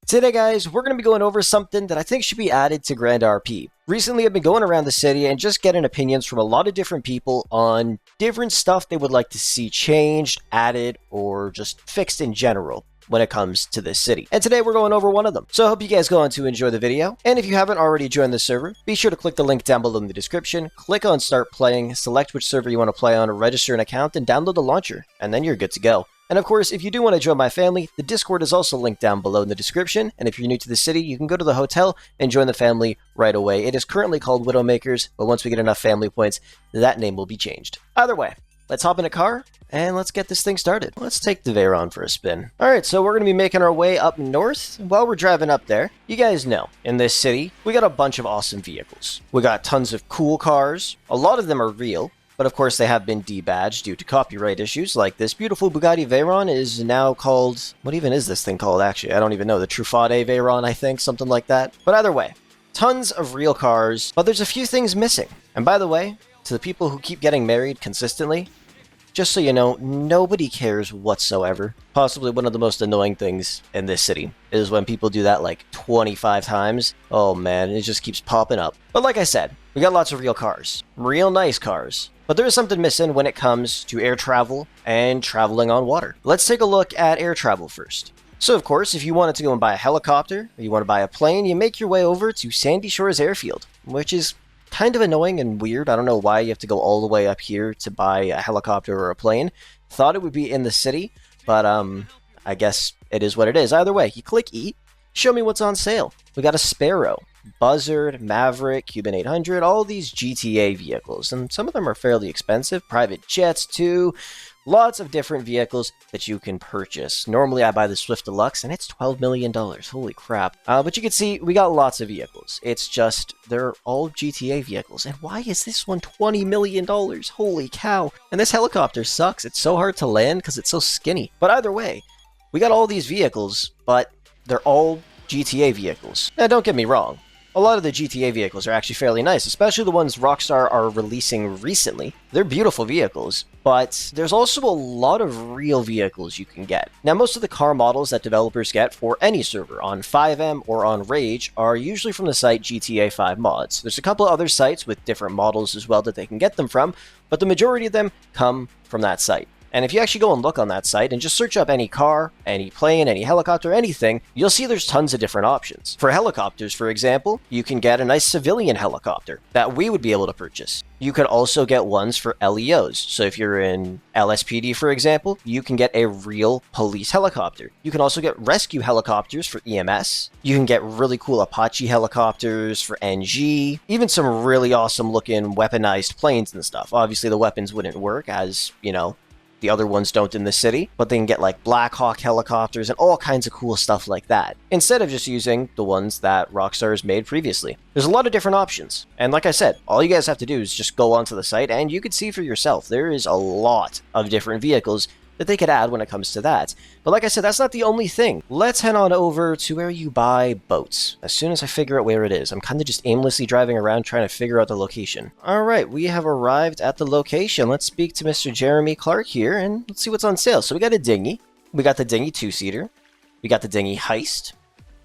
Today, guys, we're going to be going over something that I think should be added to Grand RP. Recently, I've been going around the city and just getting opinions from a lot of different people on different stuff they would like to see changed, added, or just fixed in general when it comes to this city. And today we're going over one of them. So I hope you guys go on to enjoy the video. And if you haven't already joined the server, be sure to click the link down below in the description, click on start playing, select which server you want to play on, register an account, and download the launcher, and then you're good to go. And of course, if you do want to join my family, the Discord is also linked down below in the description, and if you're new to the city, you can go to the hotel and join the family right away. It is currently called Widowmakers, but once we get enough family points, that name will be changed. Either way, let's hop in a car, and let's get this thing started. Let's take the Veyron for a spin. Alright, so we're going to be making our way up north. While we're driving up there, you guys know, in this city, we got a bunch of awesome vehicles. We got tons of cool cars. A lot of them are real. But of course they have been debadged due to copyright issues, like this beautiful Bugatti Veyron is now called... What even is this thing called, actually? I don't even know. The Truffade Veyron, I think, something like that. But either way, tons of real cars, but there's a few things missing. And by the way, to the people who keep getting married consistently, just so you know, nobody cares whatsoever. Possibly one of the most annoying things in this city is when people do that like 25 times. Oh man, it just keeps popping up. But like I said, we got lots of real cars. Real nice cars. But there is something missing when it comes to air travel and traveling on water. Let's take a look at air travel first. So of course, if you wanted to go and buy a helicopter, or you want to buy a plane, you make your way over to Sandy Shores Airfield, which is kind of annoying and weird. I don't know why you have to go all the way up here to buy a helicopter or a plane. Thought it would be in the city, but I guess it is what it is. Either way, you click E, show me what's on sale. We got a Sparrow, Buzzard, Maverick, Cuban 800, all these GTA vehicles, and some of them are fairly expensive. Private jets too. Lots of different vehicles that you can purchase. Normally I buy the Swift Deluxe and it's $12 million. Holy crap. But you can see we got lots of vehicles. It's just, they're all GTA vehicles. And why is this one $20 million? Holy cow. And this helicopter sucks. It's so hard to land because it's so skinny. But either way, we got all these vehicles, but they're all GTA vehicles. Now don't get me wrong. A lot of the GTA vehicles are actually fairly nice, especially the ones Rockstar are releasing recently. They're beautiful vehicles, but there's also a lot of real vehicles you can get. Now, most of the car models that developers get for any server on 5M or on Rage are usually from the site GTA 5 Mods. There's a couple of other sites with different models as well that they can get them from, but the majority of them come from that site. And if you actually go and look on that site and just search up any car, any plane, any helicopter, anything, you'll see there's tons of different options. For helicopters, for example, you can get a nice civilian helicopter that we would be able to purchase. You could also get ones for LEOs. So if you're in LSPD, for example, you can get a real police helicopter. You can also get rescue helicopters for EMS. You can get really cool Apache helicopters for NG. Even some really awesome looking weaponized planes and stuff. Obviously the weapons wouldn't work as, you know, the other ones don't in the city, but they can get like Black Hawk helicopters and all kinds of cool stuff like that, instead of just using the ones that Rockstar has made previously. There's a lot of different options, and like I said, all you guys have to do is just go onto the site and you can see for yourself. There is a lot of different vehicles that they could add when it comes to that. But like I said, that's not the only thing. Let's head on over to where you buy boats. As soon as I figure out where it is, I'm kind of just aimlessly driving around trying to figure out the location. Alright, we have arrived at the location. Let's speak to Mr. Jeremy Clark here and let's see what's on sale. So we got a dinghy. We got the dinghy 2-seater. We got the dinghy heist.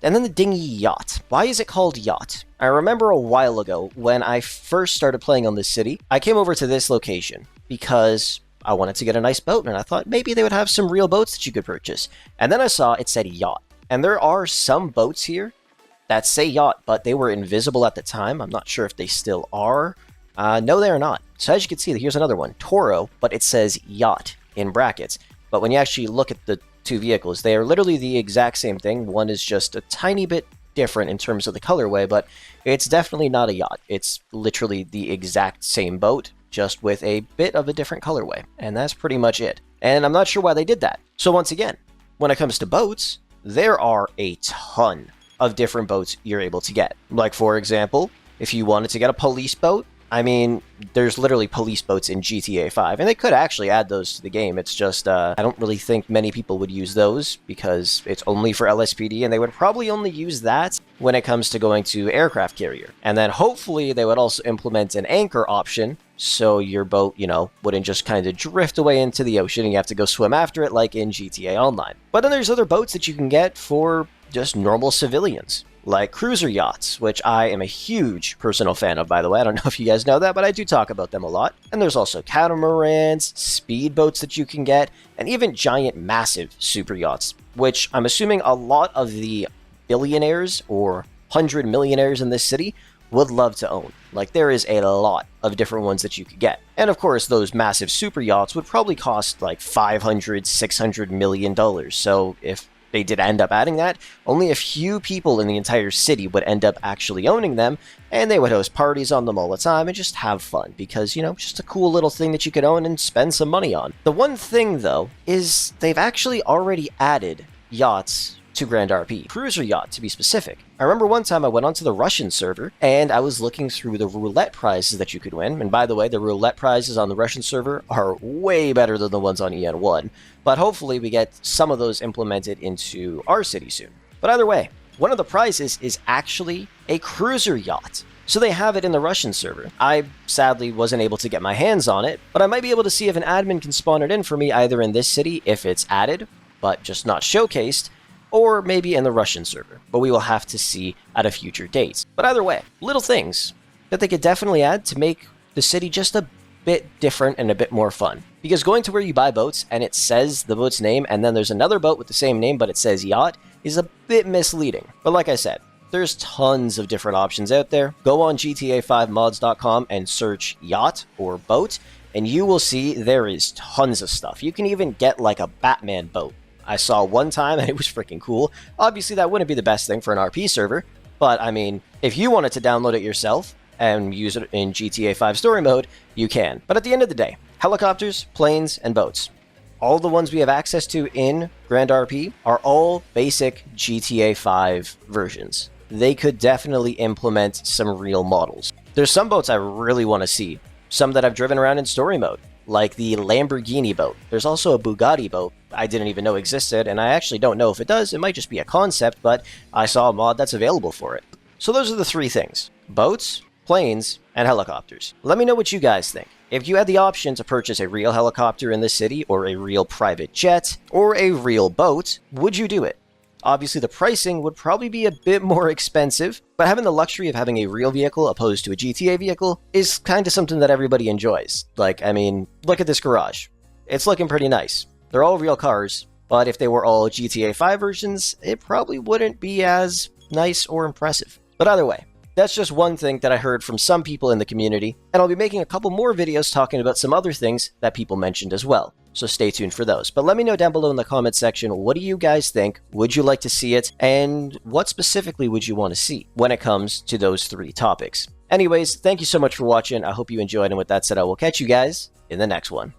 And then the dinghy yacht. Why is it called yacht? I remember a while ago when I first started playing on this city, I came over to this location because I wanted to get a nice boat, and I thought maybe they would have some real boats that you could purchase. And then I saw it said yacht. And there are some boats here that say yacht, but they were invisible at the time. I'm not sure if they still are. No, they are not. So as you can see, here's another one. Toro, but it says yacht in brackets. But when you actually look at the two vehicles, they are literally the exact same thing. One is just a tiny bit different in terms of the colorway, but it's definitely not a yacht. It's literally the exact same boat, just with a bit of a different colorway. And that's pretty much it. And I'm not sure why they did that. So once again, when it comes to boats, there are a ton of different boats you're able to get. Like for example, if you wanted to get a police boat, I mean, there's literally police boats in GTA 5, and they could actually add those to the game. It's just, I don't really think many people would use those because it's only for LSPD, and they would probably only use that when it comes to going to aircraft carrier. And then hopefully they would also implement an anchor option, so your boat, you know, wouldn't just kind of drift away into the ocean and you have to go swim after it like in GTA Online. But then there's other boats that you can get for just normal civilians, like cruiser yachts, which I am a huge personal fan of, by the way. I don't know if you guys know that, but I do talk about them a lot. And there's also catamarans, speedboats that you can get, and even giant, massive super yachts, which I'm assuming a lot of the billionaires or 100 millionaires in this city would love to own. Like, there is a lot of different ones that you could get. And of course, those massive super yachts would probably cost like $500–600 million. So if they did end up adding that, only a few people in the entire city would end up actually owning them, and they would host parties on them all the time and just have fun because, you know, just a cool little thing that you could own and spend some money on. The one thing, though, is they've actually already added yachts to Grand RP. Cruiser yacht, to be specific. I remember one time I went onto the Russian server, and I was looking through the roulette prizes that you could win. And by the way, the roulette prizes on the Russian server are way better than the ones on EN1. But hopefully we get some of those implemented into our city soon. But either way, one of the prizes is actually a cruiser yacht. So they have it in the Russian server. I sadly wasn't able to get my hands on it, but I might be able to see if an admin can spawn it in for me either in this city, if it's added, but just not showcased, or maybe in the Russian server, but we will have to see at a future date. But either way, little things that they could definitely add to make the city just a bit different and a bit more fun. Because going to where you buy boats and it says the boat's name and then there's another boat with the same name but it says yacht is a bit misleading. But like I said, there's tons of different options out there. Go on GTA5mods.com and search yacht or boat, and you will see there is tons of stuff. You can even get like a Batman boat. I saw one time and it was freaking cool. Obviously that wouldn't be the best thing for an RP server, but I mean, if you wanted to download it yourself and use it in GTA 5 story mode, you can. But at the end of the day, helicopters, planes, and boats, all the ones we have access to in Grand RP are all basic GTA 5 versions. They could definitely implement some real models. There's some boats I really want to see, some that I've driven around in story mode, like the Lamborghini boat. There's also a Bugatti boat I didn't even know existed, and I actually don't know if it does. It might just be a concept, but I saw a mod that's available for it. So those are the three things: boats, planes, and helicopters. Let me know what you guys think. If you had the option to purchase a real helicopter in this city, or a real private jet, or a real boat, would you do it? Obviously, the pricing would probably be a bit more expensive, but having the luxury of having a real vehicle opposed to a GTA vehicle is kind of something that everybody enjoys. Like, I mean, look at this garage. It's looking pretty nice. They're all real cars, but if they were all GTA 5 versions, it probably wouldn't be as nice or impressive. But either way, that's just one thing that I heard from some people in the community, and I'll be making a couple more videos talking about some other things that people mentioned as well. So stay tuned for those. But let me know down below in the comment section, what do you guys think? Would you like to see it? And what specifically would you want to see when it comes to those three topics? Anyways, thank you so much for watching. I hope you enjoyed, and with that said, I will catch you guys in the next one.